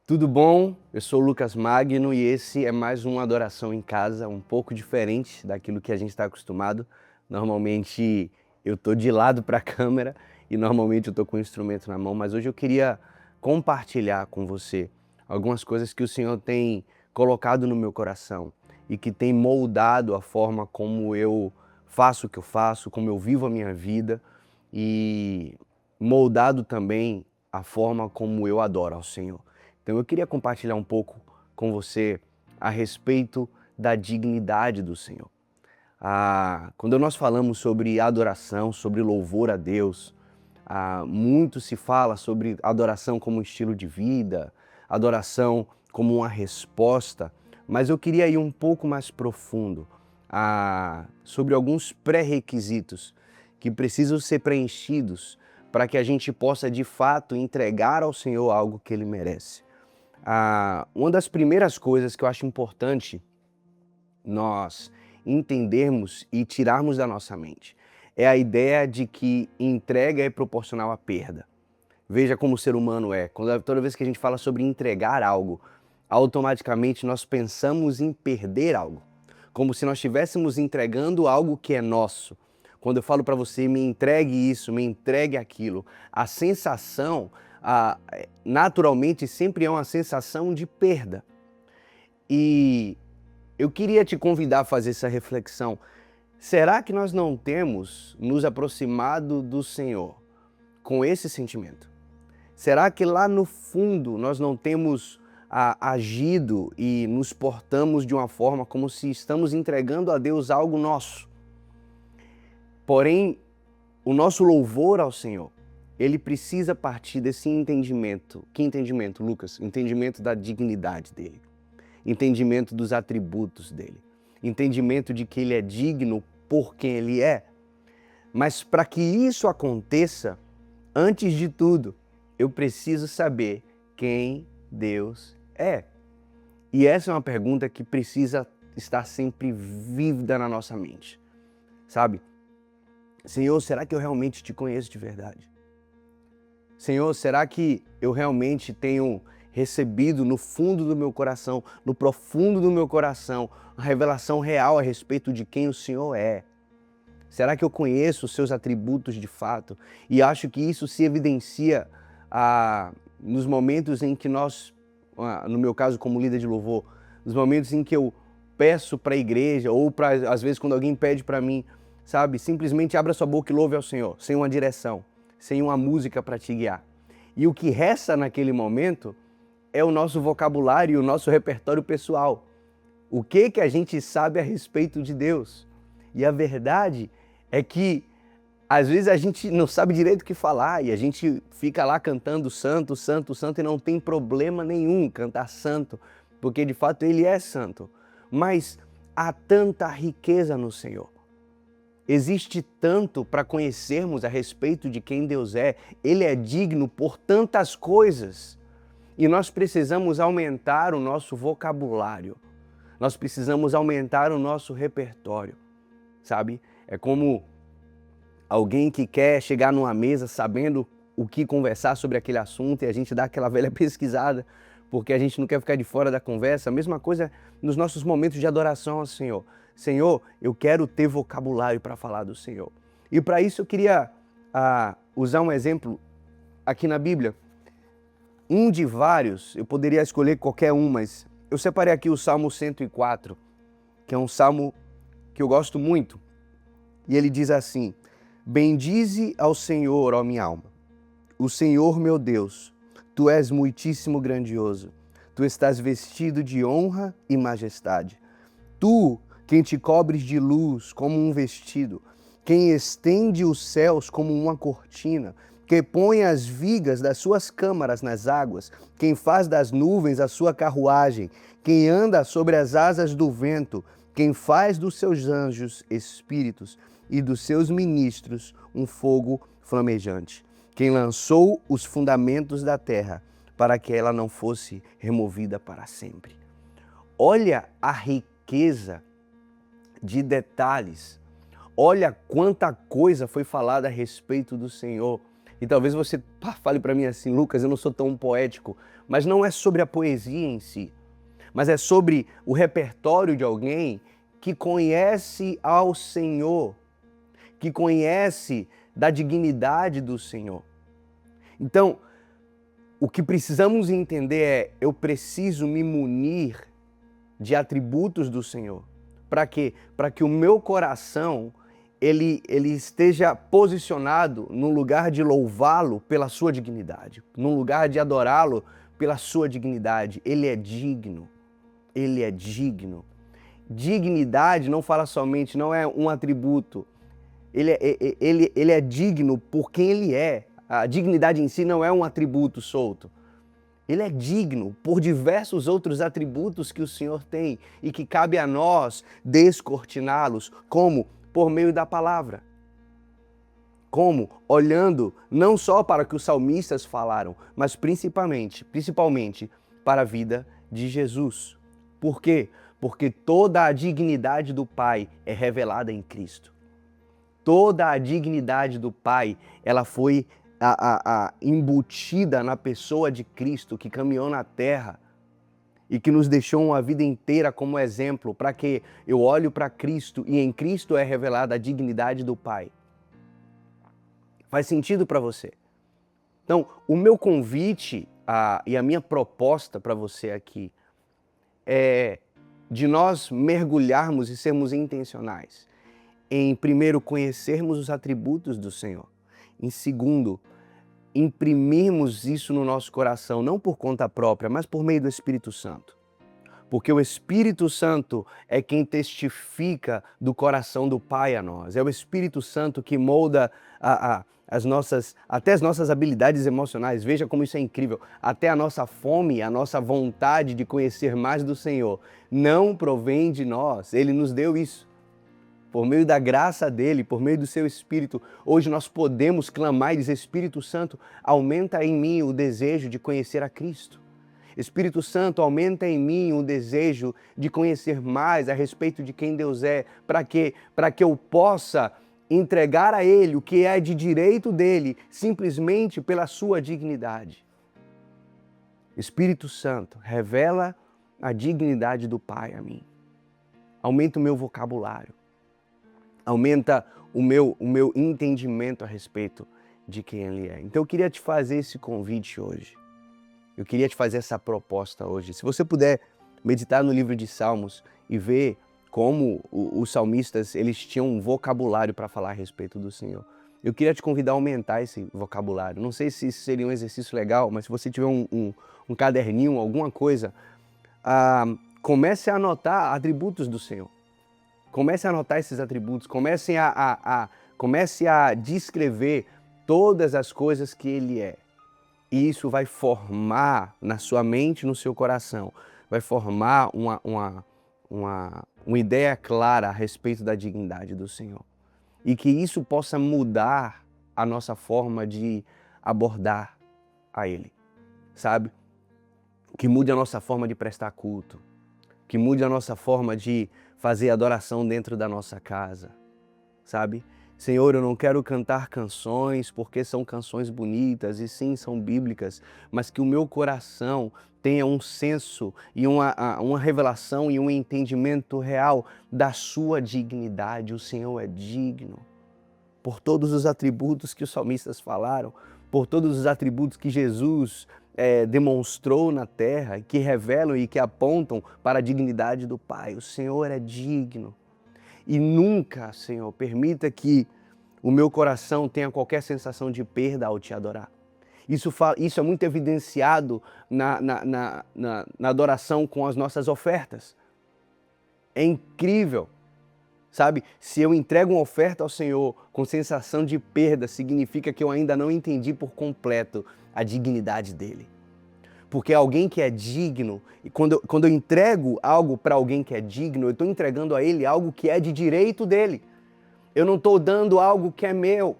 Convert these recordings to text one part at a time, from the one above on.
Tudo bom? Eu sou o Lucas Magno e esse é mais uma adoração em casa, um pouco diferente daquilo que a gente está acostumado. Normalmente eu tô de lado para a câmera e normalmente eu tô com o instrumento na mão, mas hoje eu queria compartilhar com você algumas coisas que o Senhor tem colocado no meu coração e que tem moldado a forma como eu faço o que eu faço, como eu vivo a minha vida e moldado também a forma como eu adoro ao Senhor. Então eu queria compartilhar um pouco com você a respeito da dignidade do Senhor. Quando nós falamos sobre adoração, sobre louvor a Deus, muito se fala sobre adoração como um estilo de vida, adoração como uma resposta, mas eu queria ir um pouco mais profundo sobre alguns pré-requisitos que precisam ser preenchidos para que a gente possa de fato entregar ao Senhor algo que Ele merece. Uma das primeiras coisas que eu acho importante nós entendermos e tirarmos da nossa mente é a ideia de que entrega é proporcional à perda. Veja como o ser humano é. Toda vez que a gente fala sobre entregar algo, automaticamente nós pensamos em perder algo. Como se nós estivéssemos entregando algo que é nosso. Quando eu falo para você, me entregue isso, me entregue aquilo, a sensação, naturalmente, sempre é uma sensação de perda. E eu queria te convidar a fazer essa reflexão. Será que nós não temos nos aproximado do Senhor com esse sentimento? Será que lá no fundo nós não temos agido e nos portamos de uma forma como se estamos entregando a Deus algo nosso? Porém, o nosso louvor ao Senhor, ele precisa partir desse entendimento. Que entendimento, Lucas? Entendimento da dignidade dele. Entendimento dos atributos dele. Entendimento de que ele é digno por quem ele é. Mas para que isso aconteça, antes de tudo, eu preciso saber quem Deus é. E essa é uma pergunta que precisa estar sempre vívida na nossa mente. Sabe? Senhor, será que eu realmente te conheço de verdade? Senhor, será que eu realmente tenho recebido no fundo do meu coração, no profundo do meu coração, a revelação real a respeito de quem o Senhor é? Será que eu conheço os seus atributos de fato? E acho que isso se evidencia nos momentos em que nós, no meu caso como líder de louvor, nos momentos em que eu peço para a igreja ou às vezes quando alguém pede para mim, sabe, simplesmente abra sua boca e louve ao Senhor, sem uma direção, sem uma música para te guiar. E o que resta naquele momento é o nosso vocabulário e o nosso repertório pessoal. O que a gente sabe a respeito de Deus? E a verdade é que às vezes a gente não sabe direito o que falar e a gente fica lá cantando santo, santo, santo e não tem problema nenhum cantar santo, porque de fato Ele é santo. Mas há tanta riqueza no Senhor. Existe tanto para conhecermos a respeito de quem Deus é. Ele é digno por tantas coisas. E nós precisamos aumentar o nosso vocabulário. Nós precisamos aumentar o nosso repertório, sabe? É como alguém que quer chegar numa mesa sabendo o que conversar sobre aquele assunto e a gente dá aquela velha pesquisada porque a gente não quer ficar de fora da conversa. A mesma coisa nos nossos momentos de adoração ao Senhor. Senhor, eu quero ter vocabulário para falar do Senhor. E para isso eu queria usar um exemplo aqui na Bíblia. Um de vários, eu poderia escolher qualquer um, mas eu separei aqui o Salmo 104, que é um salmo que eu gosto muito. E ele diz assim: bendize ao Senhor, ó minha alma, o Senhor meu Deus, tu és muitíssimo grandioso, tu estás vestido de honra e majestade. Tu, quem te cobres de luz como um vestido, quem estende os céus como uma cortina, que põe as vigas das suas câmaras nas águas, quem faz das nuvens a sua carruagem, quem anda sobre as asas do vento, quem faz dos seus anjos espíritos e dos seus ministros um fogo flamejante, quem lançou os fundamentos da terra para que ela não fosse removida para sempre. Olha a riqueza de detalhes. Olha quanta coisa foi falada a respeito do Senhor. E talvez você fale para mim assim, Lucas, eu não sou tão poético, mas não é sobre a poesia em si, mas é sobre o repertório de alguém que conhece ao Senhor, que conhece da dignidade do Senhor. Então, o que precisamos entender é, eu preciso me munir de atributos do Senhor. Para quê? Para que o meu coração ele esteja posicionado num lugar de louvá-lo pela sua dignidade, num lugar de adorá-lo pela sua dignidade. Ele é digno. Ele é digno. Dignidade não fala somente, não é um atributo. Ele é digno por quem ele é. A dignidade em si não é um atributo solto. Ele é digno por diversos outros atributos que o Senhor tem e que cabe a nós descortiná-los, como por meio da palavra. Como olhando não só para o que os salmistas falaram, mas principalmente para a vida de Jesus. Por quê? Porque toda a dignidade do Pai é revelada em Cristo. Toda a dignidade do Pai, ela foi embutida na pessoa de Cristo, que caminhou na terra e que nos deixou uma vida inteira como exemplo, para que eu olho para Cristo e em Cristo é revelada a dignidade do Pai. Faz sentido para você? Então, o meu convite e a minha proposta para você aqui é de nós mergulharmos e sermos intencionais em, primeiro, conhecermos os atributos do Senhor. Em segundo, imprimirmos isso no nosso coração, não por conta própria, mas por meio do Espírito Santo. Porque o Espírito Santo é quem testifica do coração do Pai a nós. É o Espírito Santo que molda até as nossas habilidades emocionais. Veja como isso é incrível. Até a nossa fome, a nossa vontade de conhecer mais do Senhor não provém de nós. Ele nos deu isso. Por meio da graça dele, por meio do seu Espírito, hoje nós podemos clamar e dizer, Espírito Santo, aumenta em mim o desejo de conhecer a Cristo. Espírito Santo, aumenta em mim o desejo de conhecer mais a respeito de quem Deus é, para que eu possa entregar a Ele o que é de direito dele, simplesmente pela sua dignidade. Espírito Santo, revela a dignidade do Pai a mim. Aumenta o meu vocabulário. Aumenta o meu entendimento a respeito de quem Ele é. Então eu queria te fazer esse convite hoje. Eu queria te fazer essa proposta hoje. Se você puder meditar no livro de Salmos e ver como os salmistas eles tinham um vocabulário para falar a respeito do Senhor. Eu queria te convidar a aumentar esse vocabulário. Não sei se isso seria um exercício legal, mas se você tiver um caderninho, alguma coisa, comece a anotar atributos do Senhor. Comece a anotar esses atributos, comece a descrever todas as coisas que Ele é. E isso vai formar na sua mente, no seu coração, vai formar uma ideia clara a respeito da dignidade do Senhor. E que isso possa mudar a nossa forma de abordar a Ele, sabe? Que mude a nossa forma de prestar culto, que mude a nossa forma de fazer adoração dentro da nossa casa, sabe? Senhor, eu não quero cantar canções porque são canções bonitas e sim, são bíblicas, mas que o meu coração tenha um senso e uma revelação e um entendimento real da sua dignidade. O Senhor é digno por todos os atributos que os salmistas falaram, por todos os atributos que Jesus demonstrou na terra, que revelam e que apontam para a dignidade do Pai. O Senhor é digno. E nunca, Senhor, permita que o meu coração tenha qualquer sensação de perda ao Te adorar. Isso é muito evidenciado na adoração com as nossas ofertas. É incrível, sabe? Se eu entrego uma oferta ao Senhor com sensação de perda, significa que eu ainda não entendi por completo a dignidade dele. Porque alguém que é digno, e quando eu entrego algo para alguém que é digno, eu estou entregando a ele algo que é de direito dele. Eu não estou dando algo que é meu.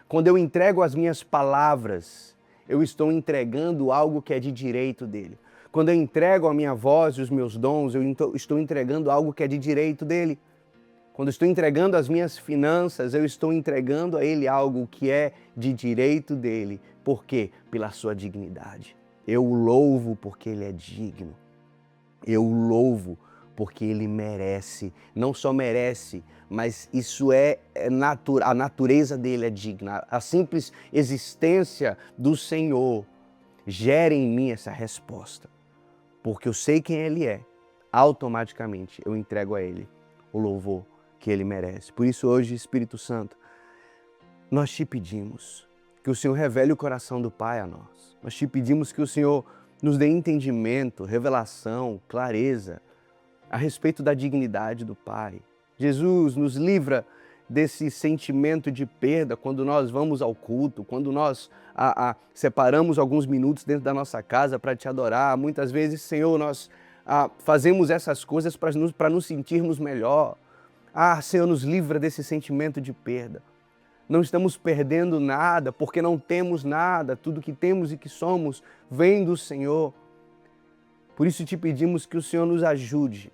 Quando eu entrego as minhas palavras, eu estou entregando algo que é de direito dele. Quando eu entrego a minha voz e os meus dons, eu estou entregando algo que é de direito dele. Quando estou entregando as minhas finanças, eu estou entregando a Ele algo que é de direito dele. Por quê? Pela sua dignidade. Eu o louvo porque Ele é digno. Eu o louvo porque Ele merece. Não só merece, mas isso a natureza dele é digna. A simples existência do Senhor gera em mim essa resposta. Porque eu sei quem Ele é. Automaticamente eu entrego a Ele o louvor que Ele merece. Por isso hoje, Espírito Santo, nós te pedimos que o Senhor revele o coração do Pai a nós. Nós te pedimos que o Senhor nos dê entendimento, revelação, clareza a respeito da dignidade do Pai. Jesus, nos livra desse sentimento de perda quando nós vamos ao culto, quando nós separamos alguns minutos dentro da nossa casa para te adorar. Muitas vezes, Senhor, nós fazemos essas coisas para nos sentirmos melhor. Senhor, nos livra desse sentimento de perda. Não estamos perdendo nada, porque não temos nada. Tudo que temos e que somos vem do Senhor. Por isso te pedimos que o Senhor nos ajude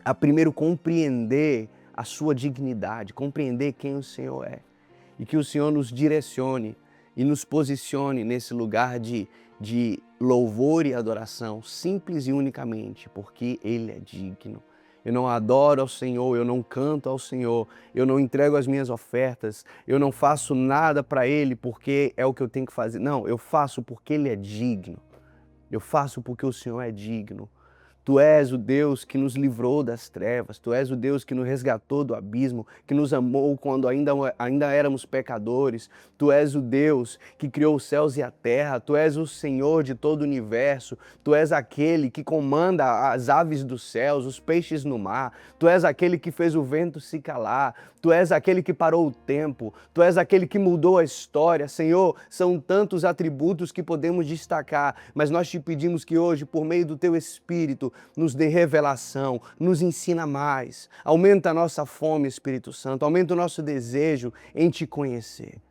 a primeiro compreender a sua dignidade, compreender quem o Senhor é. E que o Senhor nos direcione e nos posicione nesse lugar de louvor e adoração, simples e unicamente, porque Ele é digno. Eu não adoro ao Senhor, eu não canto ao Senhor, eu não entrego as minhas ofertas, eu não faço nada para Ele porque é o que eu tenho que fazer. Não, eu faço porque Ele é digno. Eu faço porque o Senhor é digno. Tu és o Deus que nos livrou das trevas, Tu és o Deus que nos resgatou do abismo, que nos amou quando ainda éramos pecadores. Tu és o Deus que criou os céus e a terra, Tu és o Senhor de todo o universo, Tu és aquele que comanda as aves dos céus, os peixes no mar, Tu és aquele que fez o vento se calar, Tu és aquele que parou o tempo, Tu és aquele que mudou a história. Senhor, são tantos atributos que podemos destacar, mas nós te pedimos que hoje, por meio do Teu Espírito, nos dê revelação, nos ensina mais, aumenta a nossa fome, Espírito Santo, aumenta o nosso desejo em Te conhecer.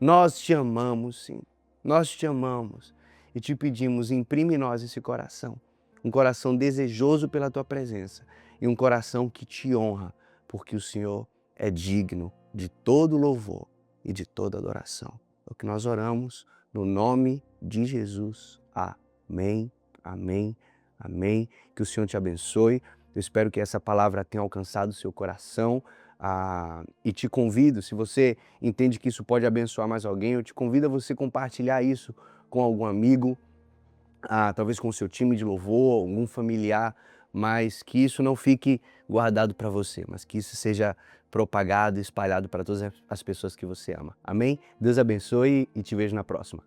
Nós Te amamos, sim, nós Te amamos e Te pedimos, imprime em nós esse coração, um coração desejoso pela Tua presença e um coração que Te honra, porque o Senhor é digno de todo louvor e de toda adoração. É o que nós oramos no nome de Jesus. Amém, amém. Amém. Que o Senhor te abençoe. Eu espero que essa palavra tenha alcançado o seu coração. E te convido, se você entende que isso pode abençoar mais alguém, eu te convido a você compartilhar isso com algum amigo, talvez com o seu time de louvor, algum familiar, mas que isso não fique guardado para você, mas que isso seja propagado e espalhado para todas as pessoas que você ama. Amém? Deus abençoe e te vejo na próxima.